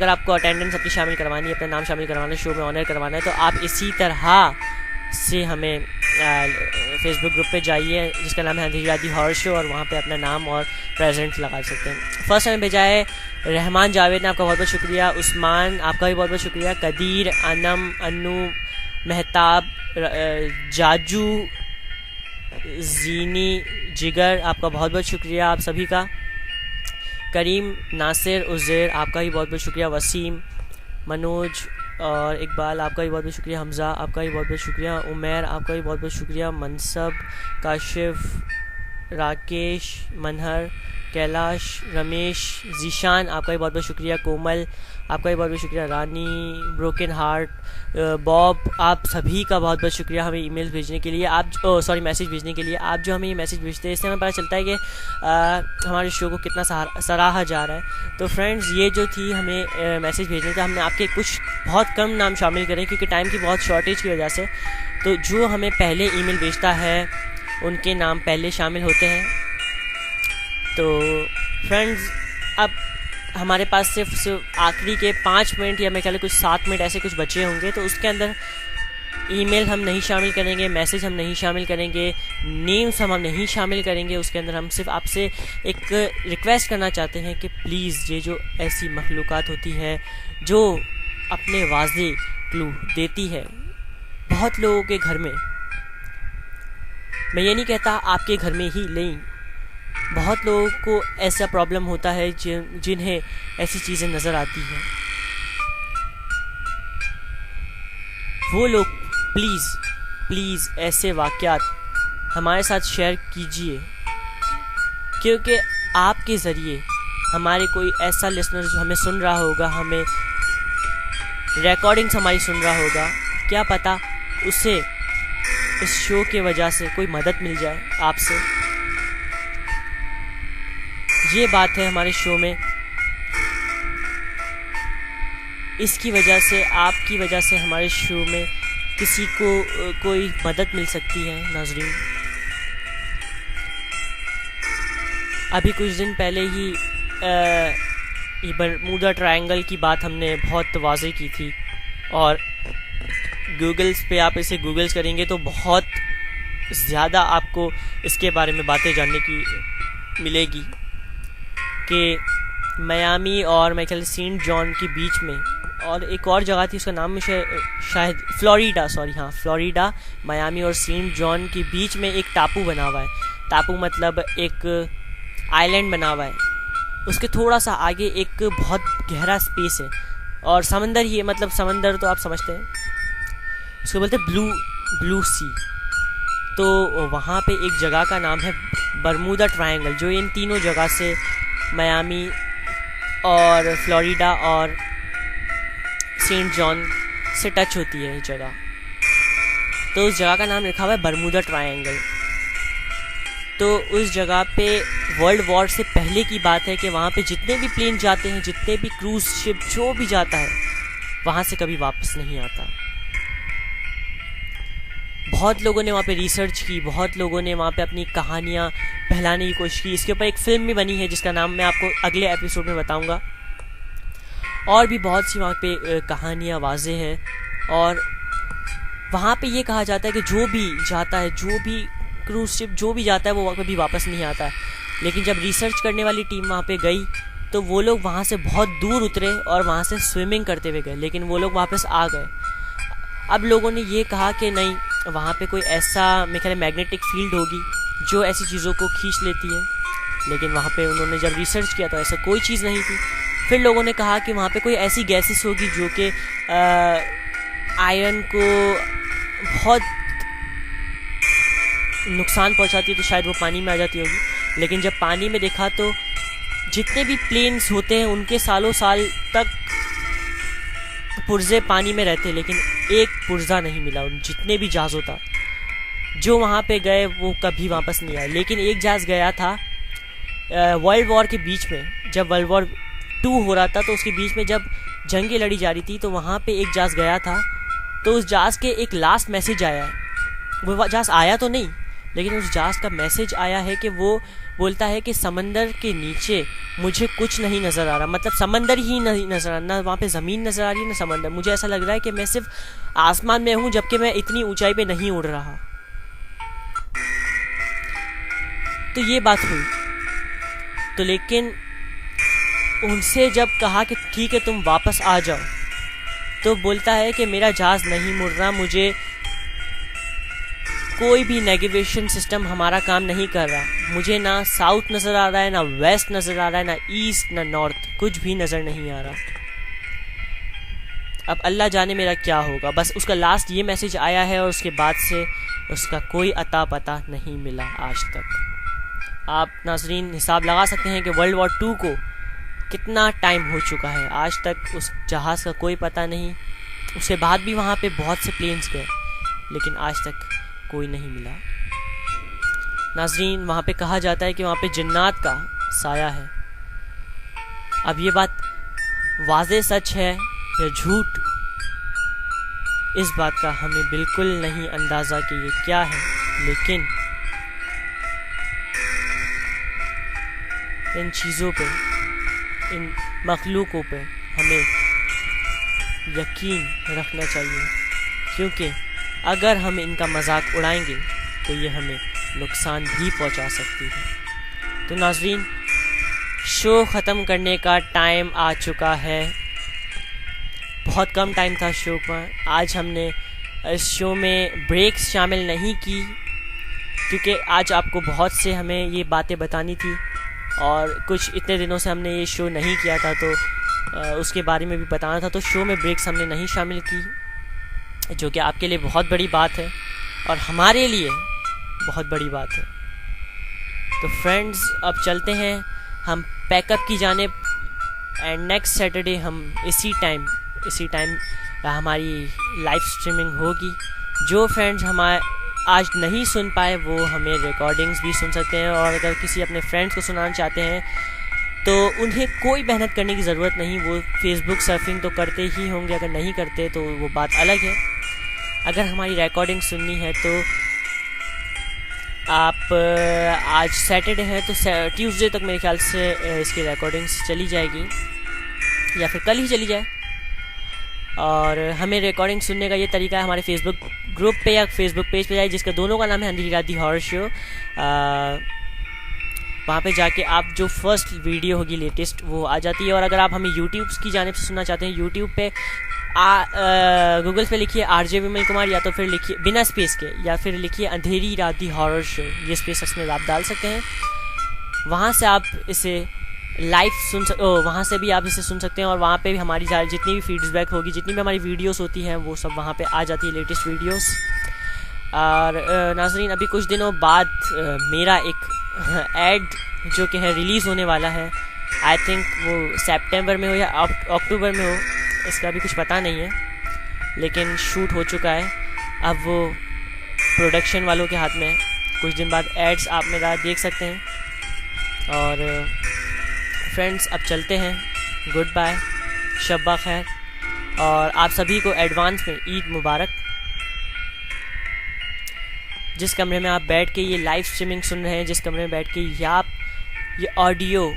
अगर आपको अटेंडेंस अपनी शामिल करवानी है, अपना नाम शामिल करवाना है, शो में ऑनर करवाना है, तो आप इसी तरह से हमें फेसबुक ग्रुप पे जाइए जिसका नाम है अंधेरी हॉर शो, और वहाँ पे अपना नाम और प्रेजेंट लगा सकते हैं। फर्स्ट हमें भेजा है रहमान जावेद ने, आपका बहुत बहुत शुक्रिया। उस्मान आपका भी बहुत बहुत शुक्रिया। कदीर, अनम, अन्नू, मेहताब, जाजू, जीनी, जिगर, आपका बहुत बहुत शुक्रिया आप सभी का। करीम, नासिर, उज़ैर, आपका भी बहुत बहुत शुक्रिया। वसीम, मनोज और इकबाल, आपका भी बहुत बहुत शुक्रिया। हमज़ा, आपका भी बहुत बहुत शुक्रिया। उमैर, आपका भी बहुत बहुत शुक्रिया। मनसब, काशिफ, राकेश, मनहर, कैलाश, रमेश, जीशान, आपका भी बहुत बहुत शुक्रिया। कोमल, आपका भी बहुत बहुत शुक्रिया। रानी, ब्रोकन हार्ट, बॉब, आप सभी का बहुत बहुत शुक्रिया हमें ईमेल भेजने के लिए। आप मैसेज भेजने के लिए। आप जो हमें ये मैसेज भेजते हैं इससे हमें पता चलता है कि हमारे शो को कितना सराहा जा रहा है। तो फ्रेंड्स, ये जो थी हमें मैसेज भेजने का, हमने आपके कुछ बहुत कम नाम शामिल करें क्योंकि टाइम की बहुत शॉर्टेज की वजह से। तो जो हमें पहले ईमेल भेजता है उनके नाम पहले शामिल होते हैं। तो फ्रेंड्स, अब हमारे पास सिर्फ आखिरी के 5 मिनट या मैं ख्याल कुछ 7 मिनट ऐसे कुछ बचे होंगे, तो उसके अंदर ईमेल हम नहीं शामिल करेंगे, मैसेज हम नहीं शामिल करेंगे, नेम्स हम नहीं शामिल करेंगे। उसके अंदर हम सिर्फ आपसे एक रिक्वेस्ट करना चाहते हैं कि प्लीज़ ये जो ऐसी मखलूक़ात होती है जो अपने वाज़े क्लू देती है बहुत लोगों के घर में, मैं ये नहीं कहता आपके घर में ही, नहीं, बहुत लोगों को ऐसा प्रॉब्लम होता है जिन्हें ऐसी चीज़ें नज़र आती हैं, वो लोग प्लीज़ ऐसे वाक़यात हमारे साथ शेयर कीजिए, क्योंकि आपके ज़रिए हमारे कोई ऐसा लिसनर जो हमें सुन रहा होगा, हमें रिकॉर्डिंग्स हमारी सुन रहा होगा, क्या पता उसे इस शो की वजह से कोई मदद मिल जाए आपसे। ये बात है हमारे शो में, इसकी वजह से, आपकी वजह से हमारे शो में किसी को कोई मदद मिल सकती है। नाज़रीन, अभी कुछ दिन पहले ही ये बरमूडा ट्रायंगल की बात हमने बहुत वाज़ेह की थी, और गूगल्स पे आप इसे गूगल्स करेंगे तो बहुत ज़्यादा आपको इसके बारे में बातें जानने की मिलेगी कि मियामी और मैं ख्याल सेंट जॉन के बीच में, और एक और जगह थी उसका नाम मुझे शायद फ्लोरिडा, मियामी और सेंट जॉन के बीच में एक टापू बना हुआ है। टापू मतलब एक आइलैंड बना हुआ है, उसके थोड़ा सा आगे एक बहुत गहरा स्पेस है, और समंदर ही है, मतलब समंदर तो आप समझते हैं, उसको बोलते हैं ब्लू सी। तो वहाँ पे एक जगह का नाम है बरमूडा ट्रायंगल, जो इन तीनों जगह से मियामी और फ्लोरिडा और सेंट जॉन से टच होती है ये जगह। तो उस जगह का नाम लिखा हुआ है बरमूडा ट्रायंगल। तो उस जगह पे वर्ल्ड वॉर से पहले की बात है कि वहाँ पे जितने भी प्लेन जाते हैं, जितने भी क्रूज़ शिप जो भी जाता है, वहाँ से कभी वापस नहीं आता। बहुत लोगों ने वहाँ पे रिसर्च की, बहुत लोगों ने वहाँ पे अपनी कहानियाँ फैलाने की कोशिश की। इसके ऊपर एक फ़िल्म भी बनी है जिसका नाम मैं आपको अगले एपिसोड में बताऊँगा। और भी बहुत सी वहाँ पे कहानियाँ वाज़ेह हैं, और वहाँ पे ये कहा जाता है कि जो भी जाता है, जो भी क्रूज़ शिप जो भी जाता है, वो कभी वापस नहीं आता है। लेकिन जब रिसर्च करने वाली टीम वहाँ पे गई तो वो लोग वहाँ से बहुत दूर उतरे और वहाँ से स्विमिंग करते हुए गए, लेकिन वो लोग वापस आ गए। अब लोगों ने ये कहा कि नहीं, वहाँ पे कोई ऐसा मेरे ख्याल मैग्नेटिक फील्ड होगी जो ऐसी चीज़ों को खींच लेती है, लेकिन वहाँ पे उन्होंने जब रिसर्च किया तो ऐसा कोई चीज़ नहीं थी। फिर लोगों ने कहा कि वहाँ पे कोई ऐसी गैसेस होगी जो कि आयरन को बहुत नुकसान पहुँचाती है, तो शायद वो पानी में आ जाती होगी। लेकिन जब पानी में देखा तो जितने भी प्लेन्स होते हैं उनके सालों साल तक पुर्जे पानी में रहते, लेकिन एक पुर्जा नहीं मिला। उन जितने भी जहाज़ों था जो वहाँ पे गए वो कभी वापस नहीं आए। लेकिन एक जहाज़ गया था वर्ल्ड वॉर के बीच में, जब वर्ल्ड वॉर 2 हो रहा था, तो उसके बीच में जब जंगें लड़ी जा रही थी, तो वहाँ पे एक जहाज़ गया था। तो उस जहाज़ के एक लास्ट मैसेज आया है, वो जहाज़ आया तो नहीं, लेकिन उस जहाज़ का मैसेज आया है कि वो बोलता है कि समंदर के नीचे मुझे कुछ नहीं नज़र आ रहा, मतलब समंदर ही नहीं नज़र आ रहा, ना वहाँ पे ज़मीन नज़र आ रही है ना समंदर। मुझे ऐसा लग रहा है कि मैं सिर्फ आसमान में हूँ, जबकि मैं इतनी ऊंचाई पे नहीं उड़ रहा। तो ये बात हुई। तो लेकिन उनसे जब कहा कि ठीक है तुम वापस आ जाओ, तो बोलता है कि मेरा जहाज़ नहीं मुड़ रहा, मुझे कोई भी नेविगेशन सिस्टम हमारा काम नहीं कर रहा, मुझे ना साउथ नज़र आ रहा है, ना वेस्ट नज़र आ रहा है, ना ईस्ट ना नॉर्थ, कुछ भी नज़र नहीं आ रहा। अब अल्लाह जाने मेरा क्या होगा। बस उसका लास्ट ये मैसेज आया है और उसके बाद से उसका कोई अता पता नहीं मिला आज तक। आप नाज़रीन हिसाब लगा सकते हैं कि वर्ल्ड वॉर 2 को कितना टाइम हो चुका है, आज तक उस जहाज़ का कोई पता नहीं। उसके बाद भी वहाँ पे बहुत से प्लेन्स गए, लेकिन आज तक कोई नहीं मिला। नाज़रीन वहाँ पे कहा जाता है कि वहाँ पे जिन्नात का साया है। अब ये बात वाज़े सच है या झूठ, इस बात का हमें बिल्कुल नहीं अंदाज़ा कि ये क्या है, लेकिन इन चीज़ों पे, इन मखलूकों पे हमें यकीन रखना चाहिए, क्योंकि अगर हम इनका मजाक उड़ाएंगे तो ये हमें नुकसान भी पहुंचा सकती है। तो नाज़रीन शो ख़त्म करने का टाइम आ चुका है। बहुत कम टाइम था शो का। आज हमने इस शो में ब्रेक्स शामिल नहीं की, क्योंकि आज आपको बहुत से हमें ये बातें बतानी थी और कुछ इतने दिनों से हमने ये शो नहीं किया था, तो उसके बारे में भी बताना था। तो शो में ब्रेक्स हमने नहीं शामिल की, जो कि आपके लिए बहुत बड़ी बात है और हमारे लिए बहुत बड़ी बात है। तो फ्रेंड्स अब चलते हैं हम पैकअप की जानिब, एंड नेक्स्ट सैटरडे हम इसी टाइम हमारी लाइव स्ट्रीमिंग होगी। जो फ्रेंड्स हमारे आज नहीं सुन पाए वो हमें रिकॉर्डिंग्स भी सुन सकते हैं, और अगर किसी अपने फ्रेंड्स को सुनाना चाहते हैं तो उन्हें कोई मेहनत करने की ज़रूरत नहीं, वो फेसबुक सर्फिंग तो करते ही होंगे, अगर नहीं करते तो वो बात अलग है। अगर हमारी रिकॉर्डिंग सुननी है तो आप आज सैटरडे है तो ट्यूसडे तक मेरे ख्याल से इसकी रिकॉर्डिंग्स चली जाएगी, या फिर कल ही चली जाए। और हमें रिकॉर्डिंग सुनने का ये तरीका है, हमारे फेसबुक ग्रुप पे या फेसबुक पेज पे जाए, जिसका दोनों का नाम है अंधेरी रात दी हॉरर शो। वहाँ पे जाके आप जो फर्स्ट वीडियो होगी लेटेस्ट वो आ जाती है। और अगर आप हमें यूट्यूब की जानिब से सुनना चाहते हैं, यूट्यूब पे गूगल पे लिखिए RJ विमल कुमार, या तो फिर लिखिए बिना स्पेस के, या फिर लिखिए अंधेरी रात दी हॉरर शो, ये स्पेस इसमें आप डाल सकते हैं। वहाँ से आप इसे लाइव वहाँ से भी आप इसे सुन सकते हैं, और वहाँ पे भी हमारी जितनी भी फीडबैक होगी, जितनी भी हमारी वीडियोस होती हैं, वो सब वहाँ पे आ जाती है, लेटेस्ट वीडियोस। और नाज़रीन अभी कुछ दिनों बाद मेरा एक ऐड जो कि है रिलीज़ होने वाला है। आई थिंक वो सितंबर में हो या अक्टूबर में हो, इसका भी कुछ पता नहीं है, लेकिन शूट हो चुका है। अब वो प्रोडक्शन वालों के हाथ में है। कुछ दिन बाद एड्स आप मेरा देख सकते हैं। और फ्रेंड्स अब चलते हैं, गुड बाय, शब्बा खैर, और आप सभी को एडवांस में ईद मुबारक। जिस कमरे में आप बैठ के ये लाइव स्ट्रीमिंग सुन रहे हैं, जिस कमरे में बैठ के ये ऑडियो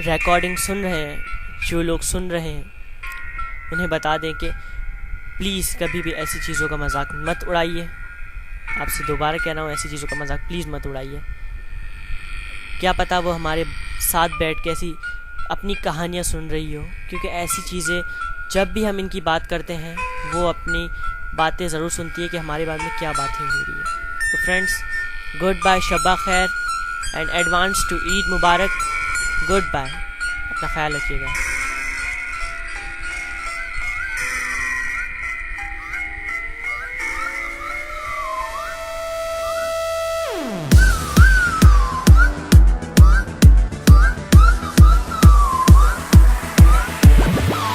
रिकॉर्डिंग सुन रहे हैं, जो लोग सुन रहे हैं उन्हें बता दें कि प्लीज़ कभी भी ऐसी चीज़ों का मजाक मत उड़ाइए। आपसे दोबारा कह रहा हूँ, ऐसी चीज़ों का मजाक प्लीज़ मत उड़ाइए। क्या पता वो हमारे साथ बैठ के ऐसी अपनी कहानियाँ सुन रही हो, क्योंकि ऐसी चीज़ें जब भी हम इनकी बात करते हैं वो अपनी बातें ज़रूर सुनती है कि हमारे बारे में क्या बातें हो रही है। तो फ्रेंड्स गुड बाय, शब्बा खैर, एंड एडवांस टू ईद मुबारक। गुड बाय, अपना ख्याल रखिएगा।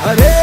अरे